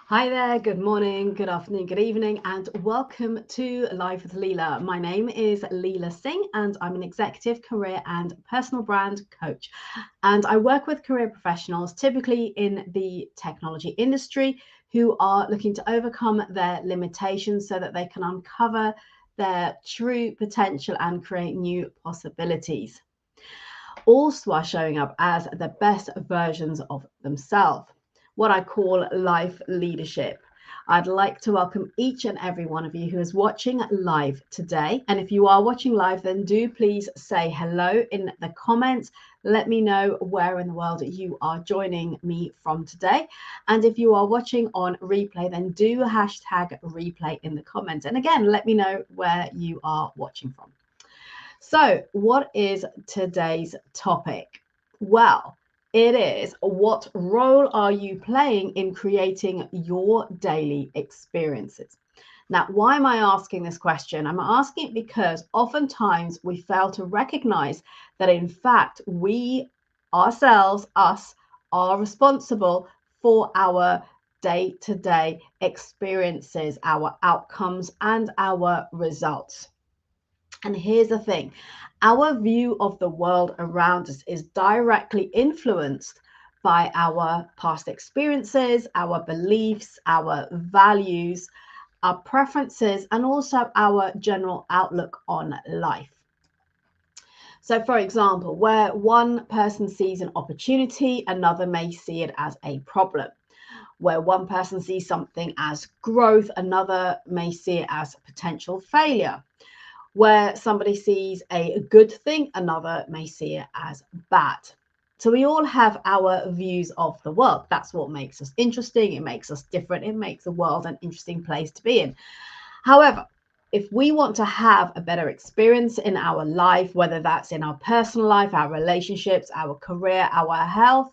Hi there, good morning, good afternoon, good evening, and welcome to Live with Leila. My name is Leila Singh, and I'm an executive career and personal brand coach. And I work with career professionals, typically in the technology industry, who are looking to overcome their limitations so that they can uncover their true potential and create new possibilities, also are showing up as the best versions of themselves, what I call life leadership. I'd like to welcome each and every one of you who is watching live today. And if you are watching live, then do please say hello in the comments. Let me know where in the world you are joining me from today. And if you are watching on replay, then do hashtag replay in the comments. And again, let me know where you are watching from. So, what is today's topic? Well, it is what role are you playing in creating your daily experiences? Now, why am I asking this question? I'm asking it because oftentimes we fail to recognize that, in fact, we ourselves, us, are responsible for our day to day experiences, our outcomes, and our results. And here's the thing, our view of the world around us is directly influenced by our past experiences, our beliefs, our values, our preferences, and also our general outlook on life. So, for example, where one person sees an opportunity, another may see it as a problem. Where one person sees something as growth, another may see it as potential failure. Where somebody sees a good thing, another may see it as bad. So we all have our views of the world. That's what makes us interesting. It makes us different. It makes the world an interesting place to be in. However, if we want to have a better experience in our life, whether that's in our personal life, our relationships, our career, our health,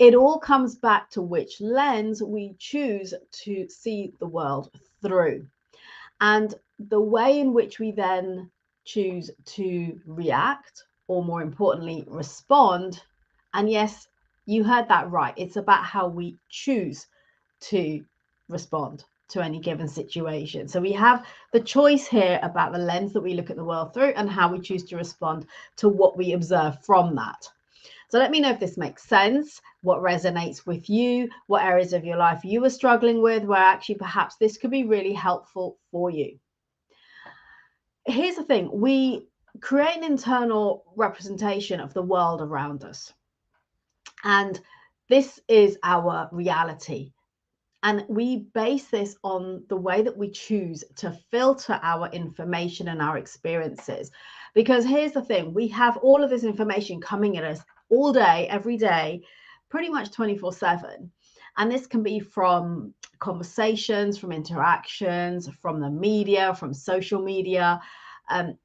it all comes back to which lens we choose to see the world through. And the way in which we then choose to react, or more importantly, respond. And yes, you heard that right. It's about how we choose to respond to any given situation. So we have the choice here about the lens that we look at the world through and how we choose to respond to what we observe from that. So let me know if this makes sense, what resonates with you, what areas of your life you are struggling with, where actually perhaps this could be really helpful for you. Here's the thing, we create an internal representation of the world around us. And this is our reality. And we base this on the way that we choose to filter our information and our experiences. Because here's the thing, we have all of this information coming at us all day, every day, pretty much 24/7. And this can be from conversations, from interactions, from the media, from social media, um,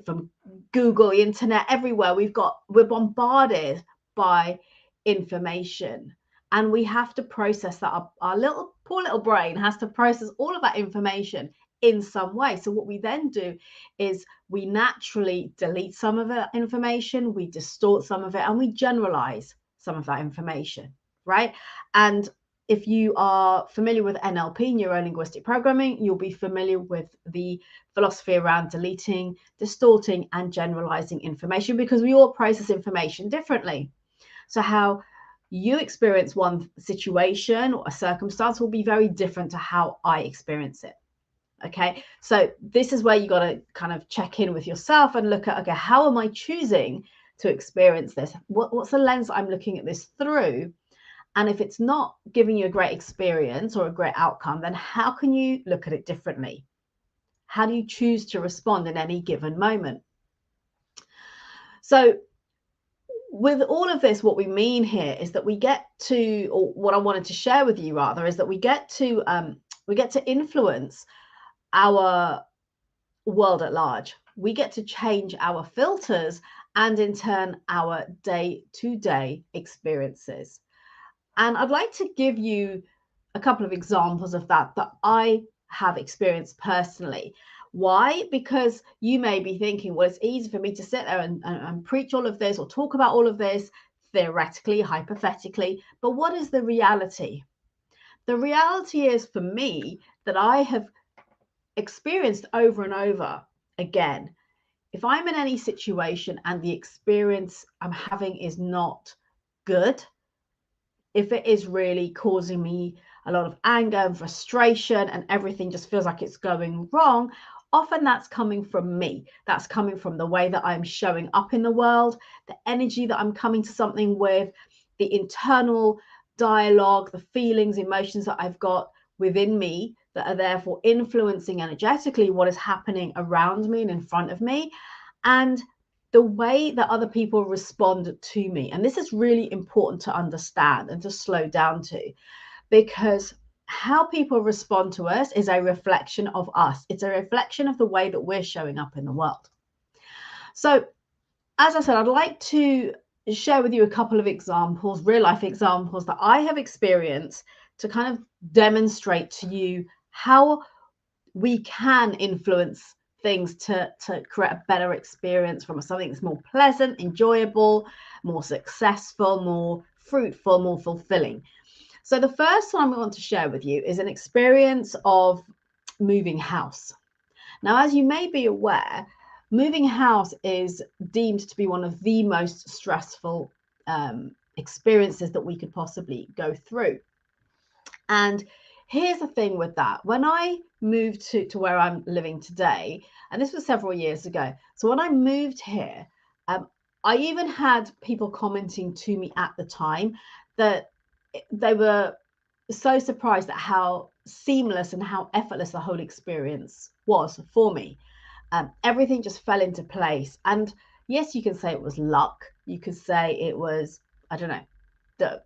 from Google, the internet, everywhere. We're bombarded by information, and we have to process that. Our little poor little brain has to process all of that information in some way. So what we then do is we naturally delete some of that information, we distort some of it, and we generalize some of that information, right? And if you are familiar with NLP, neuro linguistic programming, you'll be familiar with the philosophy around deleting, distorting, and generalizing information, because we all process information differently. So how you experience one situation or a circumstance will be very different to how I experience it. Okay, so this is where you got to kind of check in with yourself and look at, okay, how am I choosing to experience this? What's the lens I'm looking at this through? And if it's not giving you a great experience or a great outcome, then how can you look at it differently? How do you choose to respond in any given moment? So with all of this, what we mean here is that we get to, or what I wanted to share with you rather, is that we get to influence our world at large. We get to change our filters and in turn our day-to-day experiences. And I'd like to give you a couple of examples of that I have experienced personally. Why? Because you may be thinking, well, it's easy for me to sit there and preach all of this or talk about all of this theoretically, hypothetically, but what is the reality? the reality is for me that I have experienced over and over again, if I'm in any situation and the experience I'm having is not good, if it is really causing me a lot of anger and frustration and everything just feels like it's going wrong, often that's coming from me. That's coming from the way that I'm showing up in the world, the energy that I'm coming to something with, the internal dialogue, the feelings, emotions that I've got within me that are therefore influencing energetically what is happening around me and in front of me, and the way that other people respond to me. And this is really important to understand and to slow down to, because how people respond to us is a reflection of us. It's a reflection of the way that we're showing up in the world. So, as I said, I'd like to share with you a couple of examples, real life examples that I have experienced to kind of demonstrate to you how we can influence things to create a better experience from something that's more pleasant, enjoyable, more successful, more fruitful, more fulfilling. So the first one I want to share with you is an experience of moving house. Now, as you may be aware, moving house is deemed to be one of the most stressful experiences that we could possibly go through. And here's the thing with that. When I moved to where I'm living today, and this was several years ago. So when I moved here, I even had people commenting to me at the time that they were so surprised at how seamless and how effortless the whole experience was for me. Everything just fell into place. And yes, you can say it was luck. You could say it was, I don't know, the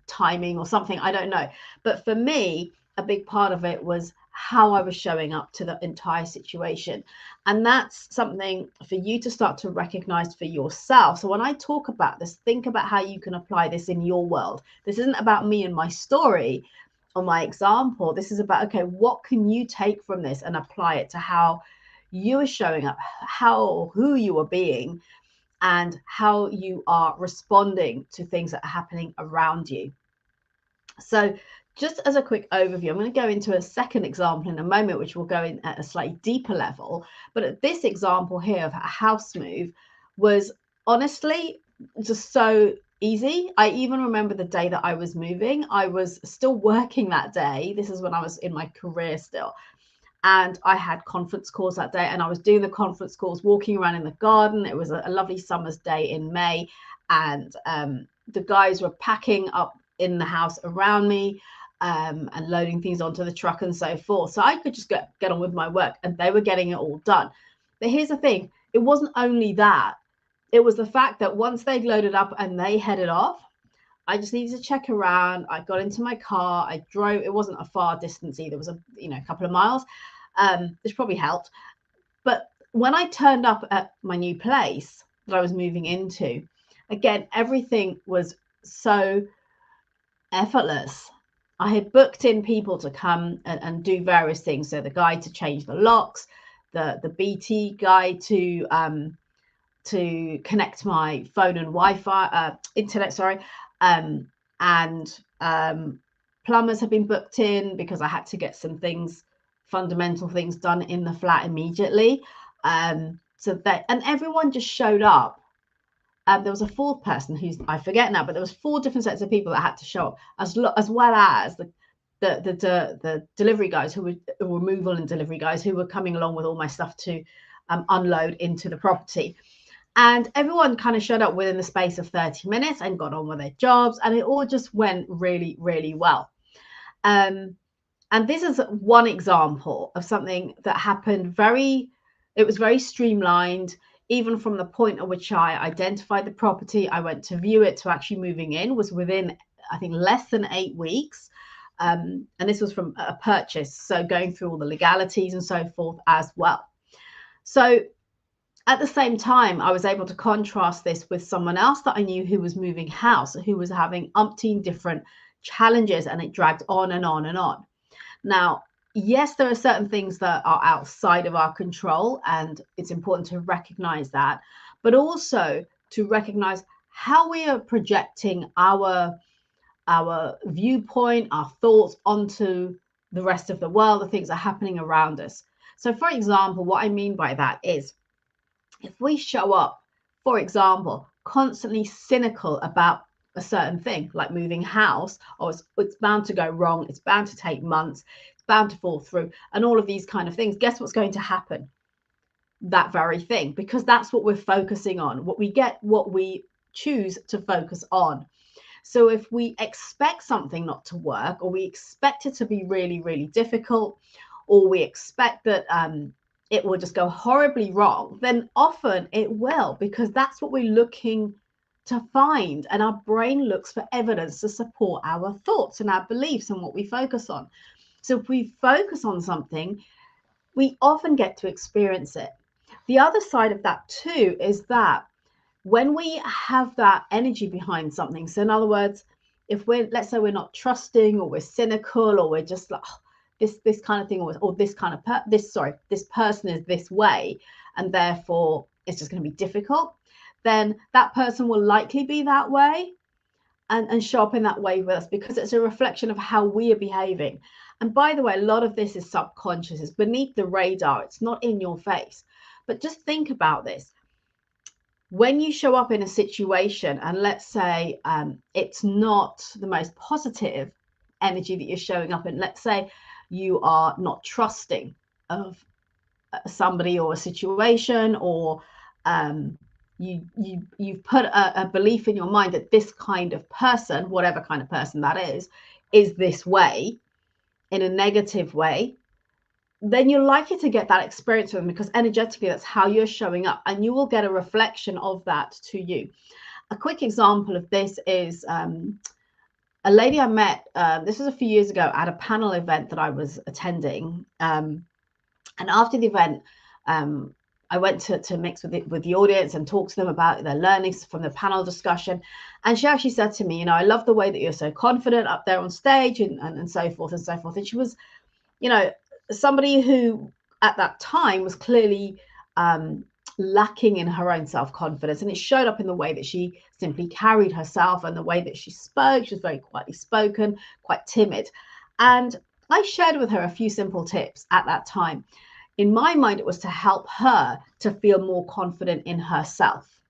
timing or something, I don't know. But for me, a big part of it was how I was showing up to the entire situation. And that's something for you to start to recognize for yourself. So when I talk about this, think about how you can apply this in your world. This isn't about me and my story or my example. This is about, okay, what can you take from this and apply it to how you are showing up, who you are being, and how you are responding to things that are happening around you. So just as a quick overview, I'm going to go into a second example in a moment, which will go in at a slightly deeper level. But at this example here of a house move was honestly just so easy. I even remember the day that I was moving. I was still working that day. This is when I was in my career still. And I had conference calls that day, and I was doing the conference calls, walking around in the garden. It was a lovely summer's day in May, and the guys were packing up in the house around me and loading things onto the truck and so forth. So I could just get on with my work, and they were getting it all done. But here's the thing. It wasn't only that. It was the fact that once they'd loaded up and they headed off, I just needed to check around. I got into my car. I drove. It wasn't a far distance either. It was a couple of miles, which probably helped. But when I turned up at my new place that I was moving into, again, everything was so effortless. I had booked in people to come and do various things. So the guy to change the locks, the BT guy to connect my phone and Wi-Fi, internet, sorry. And plumbers have been booked in because I had to get some things, fundamental things done in the flat immediately. So that, and everyone just showed up. There was a fourth person who's, I forget now, but there was 4 different sets of people that had to show up, as well as the delivery guys who were removal and delivery guys who were coming along with all my stuff to unload into the property. And everyone kind of showed up within the space of 30 minutes and got on with their jobs. And it all just went really, really well. And this is one example of something that happened it was very streamlined, even from the point at which I identified the property, I went to view it, to actually moving in was within, I think, less than 8 weeks. And this was from a purchase. So going through all the legalities and so forth as well. So at the same time, I was able to contrast this with someone else that I knew who was moving house, who was having umpteen different challenges, and it dragged on and on and on. Now, yes, there are certain things that are outside of our control, and it's important to recognize that, but also to recognize how we are projecting our our viewpoint, our thoughts onto the rest of the world, the things that are happening around us. So, for example, what I mean by that is if we show up, for example, constantly cynical about a certain thing, like moving house, or it's bound to go wrong, it's bound to take months, it's bound to fall through, and all of these kind of things, guess what's going to happen? That very thing, because that's what we're focusing on. What we get, what we choose to focus on. So if we expect something not to work, or we expect it to be really, really difficult, or we expect that it will just go horribly wrong, then often it will, because that's what we're looking to find. And our brain looks for evidence to support our thoughts and our beliefs and what we focus on. So if we focus on something, we often get to experience it. The other side of that too is that when we have that energy behind something, so in other words, if we're, let's say we're not trusting, or we're cynical, or we're just like, oh, this kind of thing, or this kind of this person is this way, and therefore it's just going to be difficult, then that person will likely be that way and show up in that way with us, because it's a reflection of how we are behaving. And by the way, a lot of this is subconscious, it's beneath the radar, it's not in your face. But just think about this. When you show up in a situation, and let's say it's not the most positive energy that you're showing up in, let's say you are not trusting of somebody or a situation, or you've put a belief in your mind that this kind of person, whatever kind of person that is this way, in a negative way, then you're likely to get that experience with them, because energetically that's how you're showing up, and you will get a reflection of that to you. A quick example of this is a lady I met, this was a few years ago at a panel event that I was attending, and after the event I went to mix with the audience and talk to them about their learnings from the panel discussion. And she actually said to me, I love the way that you're so confident up there on stage, and so forth and so forth. And she was, somebody who at that time was clearly lacking in her own self-confidence, and it showed up in the way that she simply carried herself and the way that she spoke. She was very quietly spoken, quite timid. And I shared with her a few simple tips at that time. In my mind, it was to help her to feel more confident in herself.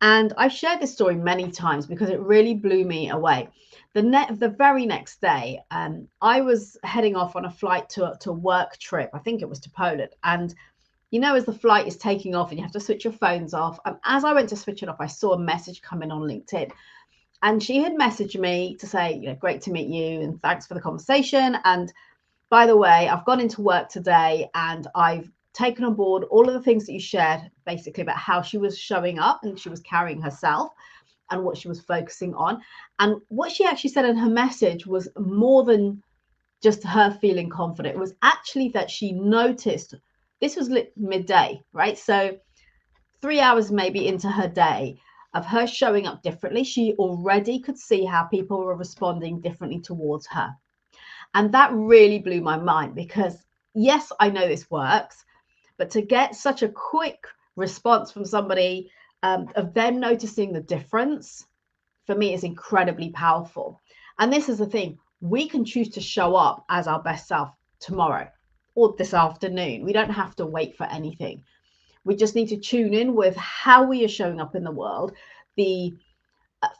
And I've shared this story many times because it really blew me away. The very next day, I was heading off on a flight to a work trip. I think it was to Poland. And, as the flight is taking off and you have to switch your phones off, as I went to switch it off, I saw a message come in on LinkedIn. And she had messaged me to say, great to meet you and thanks for the conversation. And by the way, I've gone into work today and I've taken on board all of the things that you shared, basically about how she was showing up and she was carrying herself and what she was focusing on. And what she actually said in her message was more than just her feeling confident. It was actually that she noticed, this was midday, right? So 3 hours maybe into her day of her showing up differently, she already could see how people were responding differently towards her. And that really blew my mind, because yes, I know this works, but to get such a quick response from somebody of them noticing the difference, for me, is incredibly powerful. And this is the thing, we can choose to show up as our best self tomorrow or this afternoon. We don't have to wait for anything. We just need to tune in with how we are showing up in the world, the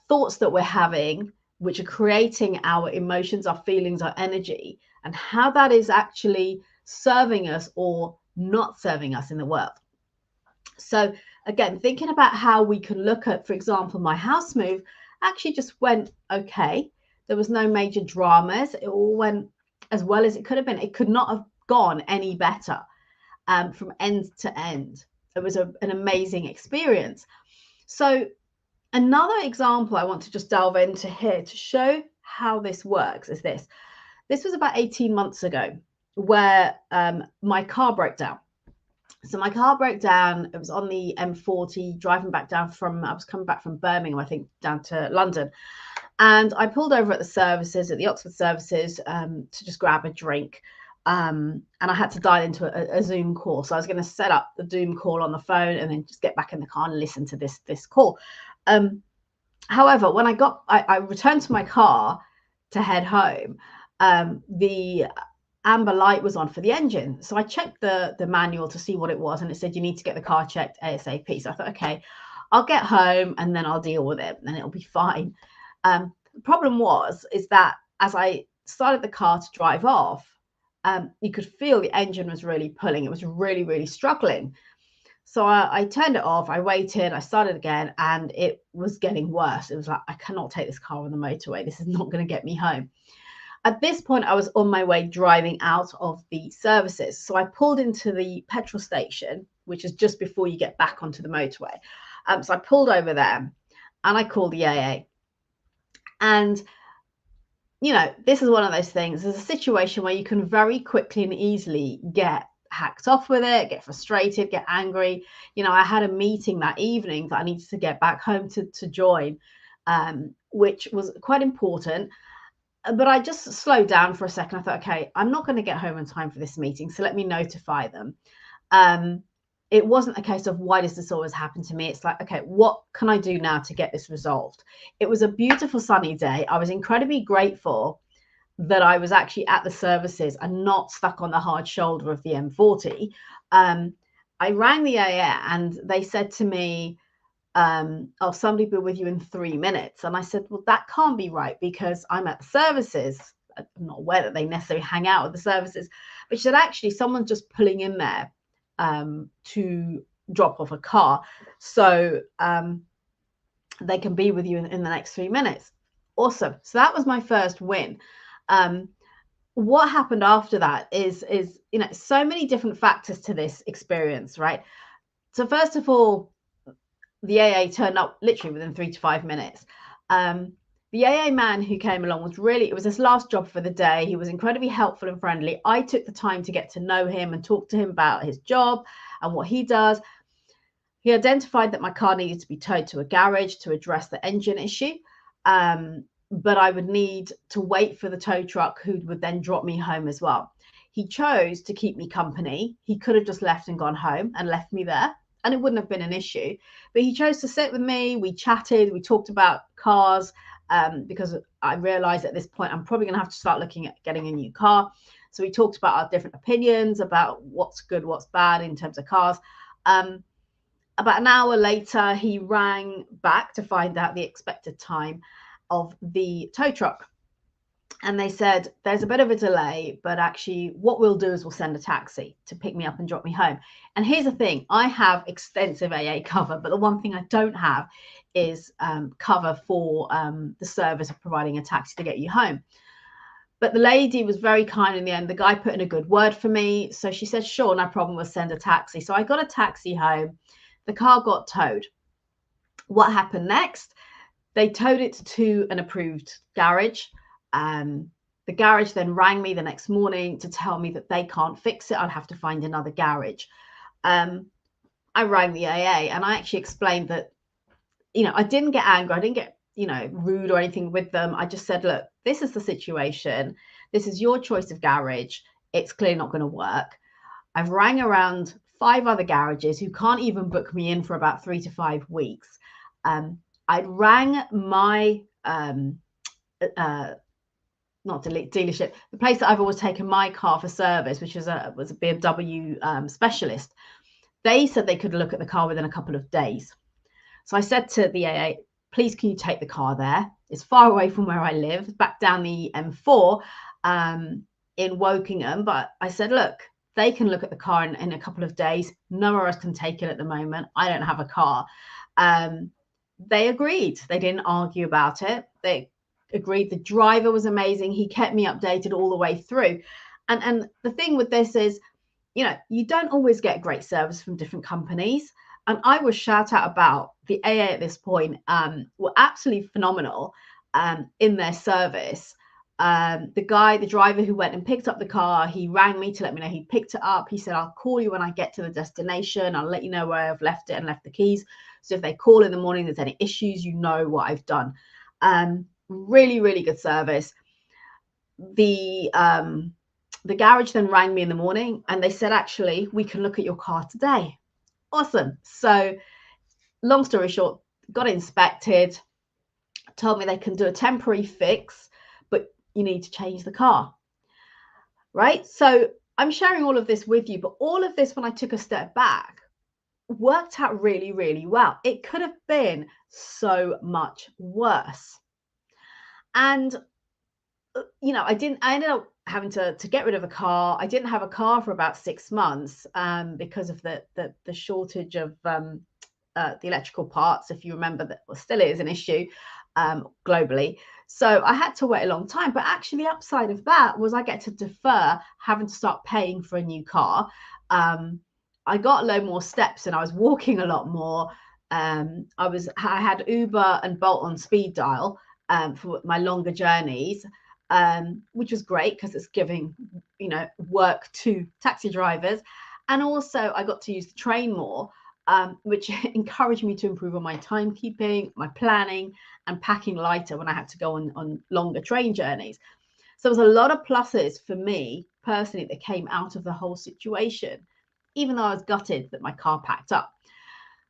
thoughts that we're having, which are creating our emotions, our feelings, our energy, and how that is actually serving us or not serving us in the world. So again, thinking about how we can look at, for example, my house move actually just went okay. There was no major dramas. It all went as well as it could have been. It could not have gone any better from end to end. It was an amazing experience. So another example I want to just delve into here to show how this works is this. This was about 18 months ago, where my car broke down. So my car broke down. It was on the M40, driving back down I was coming back from Birmingham, I think, down to London. And I pulled over at the Oxford services, to just grab a drink. And I had to dial into a Zoom call. So I was going to set up the Zoom call on the phone and then just get back in the car and listen to this call. However, when I returned to my car to head home, the amber light was on for the engine. So I checked the manual to see what it was, and it said you need to get the car checked ASAP. So I thought, okay, I'll get home and then I'll deal with it and it'll be fine. The problem is that as I started the car to drive off, you could feel the engine was really pulling. It was really, really struggling. So I turned it off, I waited, I started again, and it was getting worse. It was like, I cannot take this car on the motorway. This is not going to get me home. At this point, I was on my way driving out of the services. So I pulled into the petrol station, which is just before you get back onto the motorway. So I pulled over there and I called the AA. And, you know, this is one of those things. There's a situation where you can very quickly and easily get hacked off with it, get frustrated, get angry. You know, I had a meeting that evening that I needed to get back home to join, which was quite important. But I just slowed down for a second. I thought, okay, I'm not going to get home in time for this meeting, so let me notify them. It wasn't a case of why does this always happen to me? It's like, okay, what can I do now to get this resolved? It was a beautiful sunny day. I was incredibly grateful that I was actually at the services and not stuck on the hard shoulder of the M40. I rang the AA and they said to me, oh, somebody be with you in 3 minutes. And I said, well, that can't be right because I'm at the services. I'm not aware that they necessarily hang out at the services. But she said, actually, someone's just pulling in there to drop off a car. So they can be with you in the next 3 minutes. Awesome. So that was my first win. What happened after that is, you know, so many different factors to this experience, right? So first of all, the AA turned up literally within 3 to 5 minutes. The AA man who came along it was his last job for the day. He was incredibly helpful and friendly. I took the time to get to know him and talk to him about his job and what he does. He identified that my car needed to be towed to a garage to address the engine issue. But I would need to wait for the tow truck who would then drop me home as well. He chose to keep me company. He could have just left and gone home and left me there, and it wouldn't have been an issue. But he chose to sit with me. We chatted. We talked about cars because I realized at this point I'm probably going to have to start looking at getting a new car. So we talked about our different opinions about what's good, what's bad in terms of cars. About an hour later, he rang back to find out the expected time of the tow truck. And they said, there's a bit of a delay, but actually what we'll do is we'll send a taxi to pick me up and drop me home. And here's the thing, I have extensive AA cover, but the one thing I don't have is cover for the service of providing a taxi to get you home. But the lady was very kind in the end. The guy put in a good word for me. So she said, sure, no problem, we'll send a taxi. So I got a taxi home. The car got towed. What happened next? They towed it to an approved garage. The garage then rang me the next morning to tell me that they can't fix it. I'd have to find another garage. I rang the AA and I actually explained that, you know, I didn't get angry. I didn't get, you know, rude or anything with them. I just said, look, this is the situation. This is your choice of garage. It's clearly not going to work. I've rang around 5 other garages who can't even book me in for about 3 to 5 weeks. I rang my not dealership, the place that I've always taken my car for service, which was a BMW specialist. They said they could look at the car within a couple of days. So I said to the AA, please can you take the car there? It's far away from where I live, back down the M4 in Wokingham. But I said, look, they can look at the car in a couple of days. Nowhere else can take it at the moment. I don't have a car. They agreed. They didn't argue about it. They agreed. The driver was amazing. He kept me updated all the way through. And the thing with this is, you know, you don't always get great service from different companies. And I will shout out about the AA at this point, were absolutely phenomenal in their service. The driver who went and picked up the car, he rang me to let me know he'd picked it up. He said, I'll call you when I get to the destination. I'll let you know where I've left it and left the keys. So if they call in the morning, there's any issues, you know what I've done. Really, really good service. The garage then rang me in the morning and they said, actually, we can look at your car today. Awesome. So long story short, got inspected. told me they can do a temporary fix, but you need to change the car. Right? So I'm sharing all of this with you, but all of this, when I took a step back, worked out really, really well. It could have been so much worse. And I ended up having to get rid of a car. I didn't have a car for about 6 months because of the shortage of the electrical parts, if you remember, that still is an issue globally. So I had to wait a long time. But actually, the upside of that was I get to defer having to start paying for a new car. I got a lot more steps and I was walking a lot more. I had Uber and Bolt on speed dial for my longer journeys, which was great because it's giving work to taxi drivers. And also I got to use the train more, which encouraged me to improve on my timekeeping, my planning, and packing lighter when I had to go on longer train journeys. So there was a lot of pluses for me personally that came out of the whole situation, even though I was gutted that my car packed up.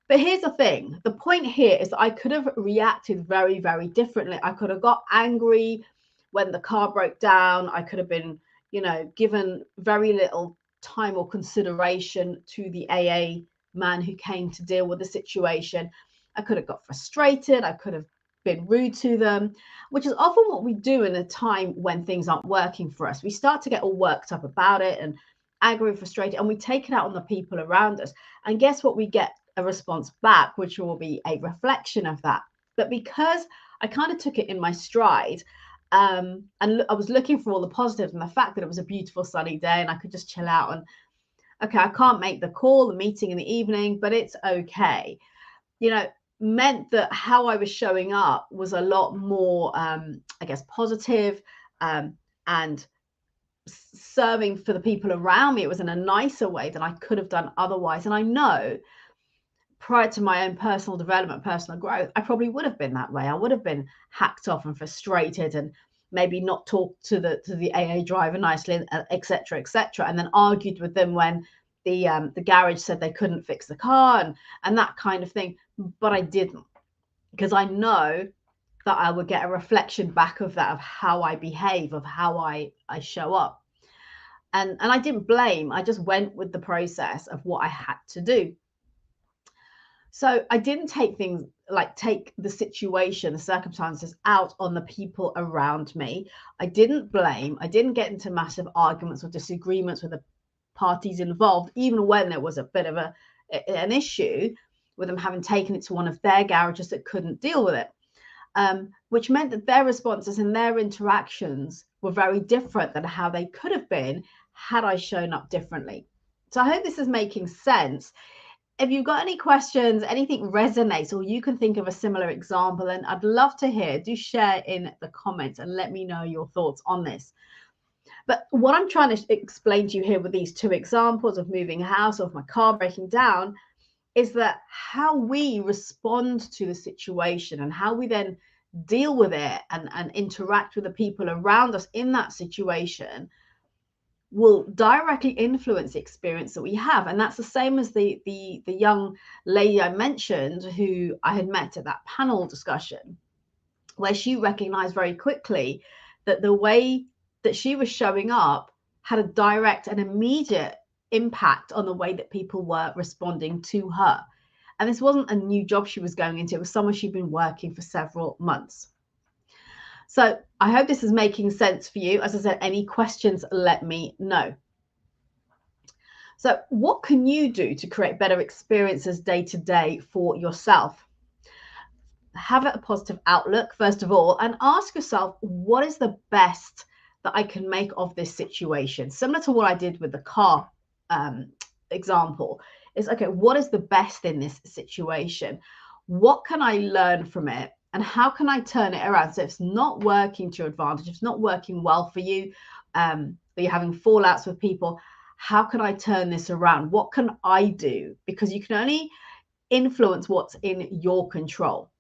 But here's the thing. The point here is that I could have reacted very, very differently. I could have got angry when the car broke down. I could have been, given very little time or consideration to the AA man who came to deal with the situation. I could have got frustrated. I could have been rude to them, which is often what we do in a time when things aren't working for us. We start to get all worked up about it and angry and frustrated, and we take it out on the people around us. And guess what? We get a response back, which will be a reflection of that. But because I kind of took it in my stride, and I was looking for all the positives and the fact that it was a beautiful sunny day and I could just chill out, and okay, I can't make the call, the meeting in the evening, but it's okay, meant that how I was showing up was a lot more, I guess, positive, and serving for the people around me. It was in a nicer way than I could have done otherwise. And I know prior to my own personal development, personal growth, I probably would have been that way. I would have been hacked off and frustrated and maybe not talked to the AA driver nicely, etc., etc., and then argued with them when the garage said they couldn't fix the car and that kind of thing. But I didn't, because I know that I would get a reflection back of that, of how I behave, of how I show up. And I didn't blame. I just went with the process of what I had to do. So I didn't take the situation, the circumstances out on the people around me. I didn't blame. I didn't get into massive arguments or disagreements with the parties involved, even when there was a bit of an issue with them having taken it to one of their garages that couldn't deal with it, which meant that their responses and their interactions were very different than how they could have been had I shown up differently. So I hope this is making sense. If you've got any questions, anything resonates, or you can think of a similar example, and I'd love to hear, do share in the comments and let me know your thoughts on this. But what I'm trying to explain to you here with these two examples of moving house, of my car breaking down, is that how we respond to the situation and how we then deal with it and interact with the people around us in that situation will directly influence the experience that we have. And that's the same as the young lady I mentioned, who I had met at that panel discussion, where she recognized very quickly that the way that she was showing up had a direct and immediate impact on the way that people were responding to her. And this wasn't a new job she was going into. It was someone she'd been working for several months. So I hope this is making sense for you. As I said, any questions, let me know. So what can you do to create better experiences day to day for yourself? Have a positive outlook, first of all, and ask yourself, what is the best that I can make of this situation? Similar to what I did with the car example, is, okay, what is the best in this situation? What can I learn from it? And how can I turn it around? So if it's not working to your advantage, if it's not working well for you, or you're having fallouts with people, how can I turn this around? What can I do? Because you can only influence what's in your control.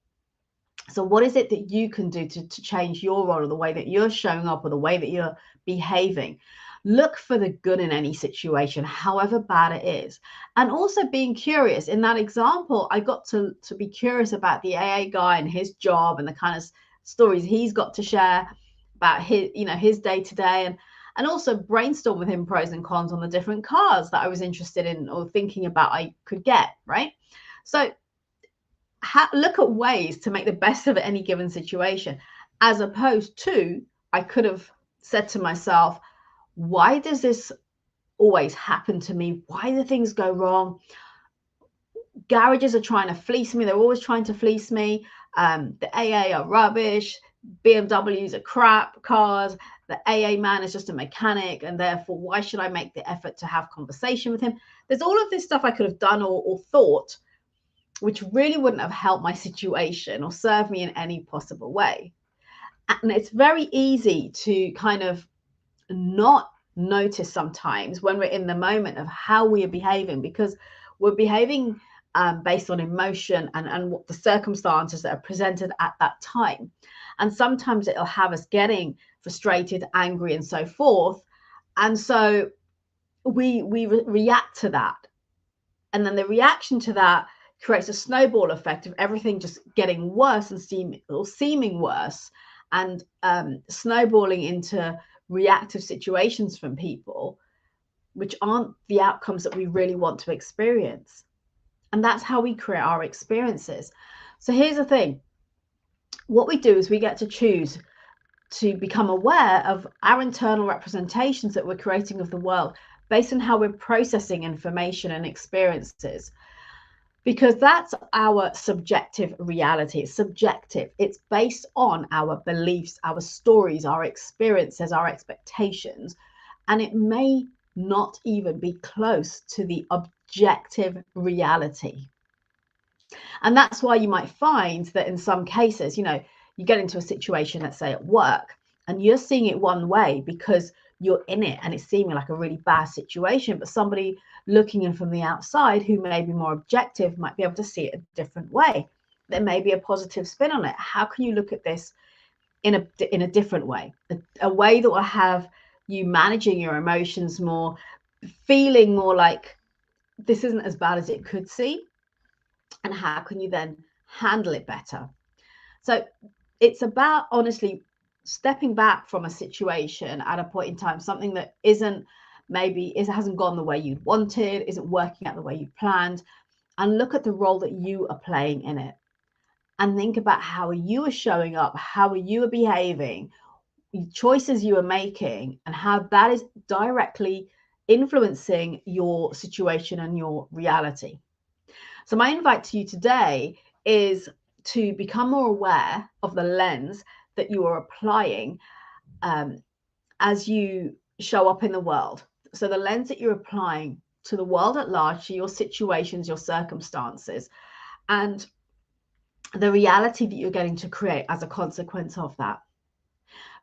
So what is it that you can do to change your role, or the way that you're showing up, or the way that you're behaving? Look for the good in any situation, however bad it is. And also being curious. In that example, I got to be curious about the AA guy and his job and the kind of stories he's got to share about his, his day to day, and also brainstorm with him pros and cons on the different cars that I was interested in or thinking about I could get, right? So look at ways to make the best of any given situation, as opposed to I could have said to myself, why does this always happen to me? Why do things go wrong? Garages are trying to fleece me. They're always trying to fleece me. The AA are rubbish. BMWs are crap cars. The AA man is just a mechanic, and therefore, why should I make the effort to have conversation with him? There's all of this stuff I could have done or thought, which really wouldn't have helped my situation or served me in any possible way. And it's very easy to kind of not notice sometimes when we're in the moment of how we are behaving, because we're behaving based on emotion and what the circumstances that are presented at that time. And sometimes it'll have us getting frustrated, angry, and so forth. And so we react to that. And then the reaction to that creates a snowball effect of everything just getting worse and seeming worse, and snowballing into reactive situations from people, which aren't the outcomes that we really want to experience. And that's how we create our experiences. So here's the thing. What we do is we get to choose to become aware of our internal representations that we're creating of the world based on how we're processing information and experiences. Because that's our subjective reality. It's subjective. It's based on our beliefs, our stories, our experiences, our expectations. And it may not even be close to the objective reality. And that's why you might find that in some cases, you get into a situation, let's say at work, and you're seeing it one way because you're in it and it's seeming like a really bad situation, but somebody looking in from the outside who may be more objective might be able to see it a different way. There may be a positive spin on it. How can you look at this in a different way, a way that will have you managing your emotions more, feeling more like this isn't as bad as it could seem, and how can you then handle it better? So it's about honestly stepping back from a situation at a point in time, something that hasn't gone the way you wanted, isn't working out the way you planned, and look at the role that you are playing in it. And think about how you are showing up, how you are behaving, choices you are making, and how that is directly influencing your situation and your reality. So my invite to you today is to become more aware of the lens that you are applying as you show up in the world. So the lens that you're applying to the world at large, to your situations, your circumstances, and the reality that you're getting to create as a consequence of that.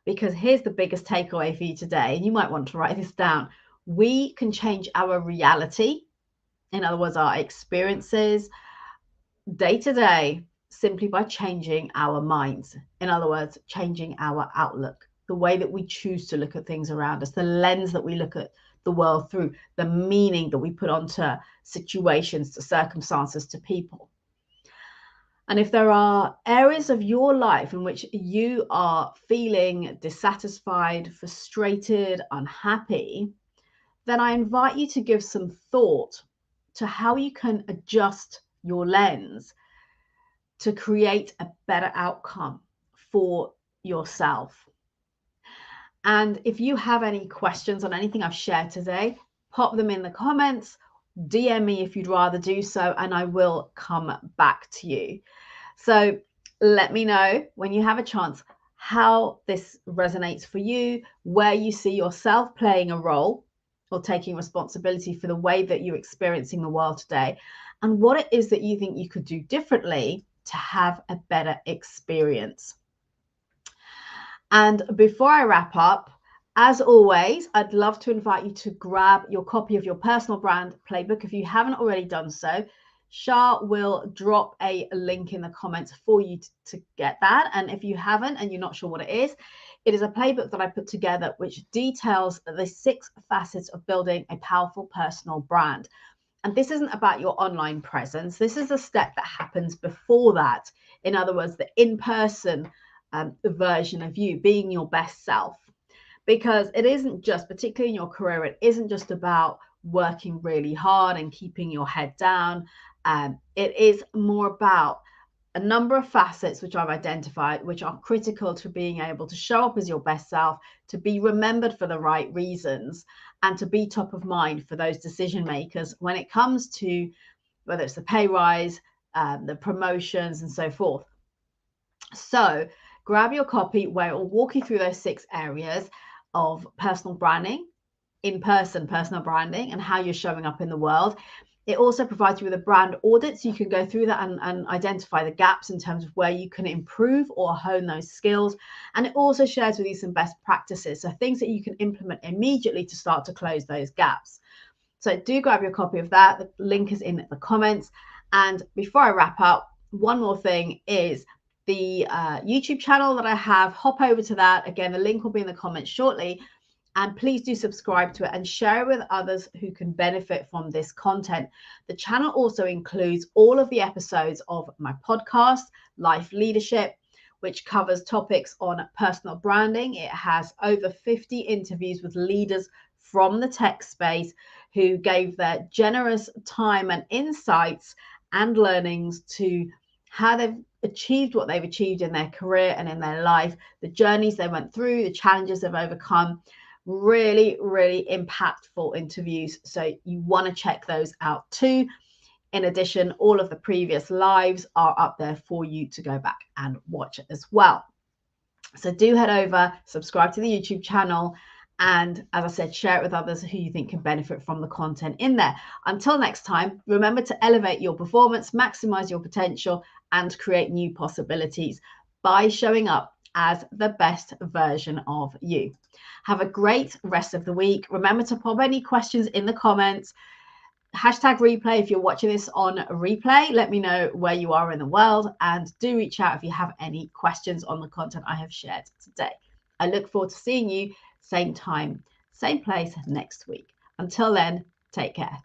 Because here's the biggest takeaway for you today, and you might want to write this down. We can change our reality, in other words, our experiences, day to day, simply by changing our minds. In other words, changing our outlook, the way that we choose to look at things around us, the lens that we look at the world through, the meaning that we put onto situations, to circumstances, to people. And if there are areas of your life in which you are feeling dissatisfied, frustrated, unhappy, then I invite you to give some thought to how you can adjust your lens to create a better outcome for yourself. And if you have any questions on anything I've shared today, pop them in the comments, DM me if you'd rather do so, and I will come back to you. So let me know when you have a chance how this resonates for you, where you see yourself playing a role or taking responsibility for the way that you're experiencing the world today, and what it is that you think you could do differently to have a better experience. And before I wrap up, as always, I'd love to invite you to grab your copy of your personal brand playbook. If you haven't already done so, Shah will drop a link in the comments for you to get that. And if you haven't and you're not sure what it is a playbook that I put together which details the 6 facets of building a powerful personal brand. And this isn't about your online presence. This is a step that happens before that. In other words, the in-person version of you, being your best self. Because it isn't just, particularly in your career, it isn't just about working really hard and keeping your head down. It is more about a number of facets which I've identified, which are critical to being able to show up as your best self, to be remembered for the right reasons, and to be top of mind for those decision makers when it comes to whether it's the pay rise, the promotions, and so forth. So grab your copy where it will walk you through those 6 areas of personal branding, in-person personal branding, and how you're showing up in the world. It also provides you with a brand audit, so you can go through that and identify the gaps in terms of where you can improve or hone those skills. And it also shares with you some best practices, so things that you can implement immediately to start to close those gaps. So do grab your copy of that. The link is in the comments. And before I wrap up, one more thing is the YouTube channel that I have. Hop over to that. Again, the link will be in the comments shortly. And please do subscribe to it and share it with others who can benefit from this content. The channel also includes all of the episodes of my podcast, Life Leadership, which covers topics on personal branding. It has over 50 interviews with leaders from the tech space who gave their generous time and insights and learnings to how they've achieved what they've achieved in their career and in their life, the journeys they went through, the challenges they've overcome. Really, really impactful interviews. So you want to check those out too. In addition, all of the previous lives are up there for you to go back and watch as well. So do head over, subscribe to the YouTube channel, and as I said, share it with others who you think can benefit from the content in there. Until next time, remember to elevate your performance, maximize your potential, and create new possibilities by showing up as the best version of you. Have a great rest of the week. Remember to pop any questions in the comments. Hashtag replay if you're watching this on replay. Let me know where you are in the world, and do reach out if you have any questions on the content I have shared today. I look forward to seeing you same time, same place next week. Until then, take care.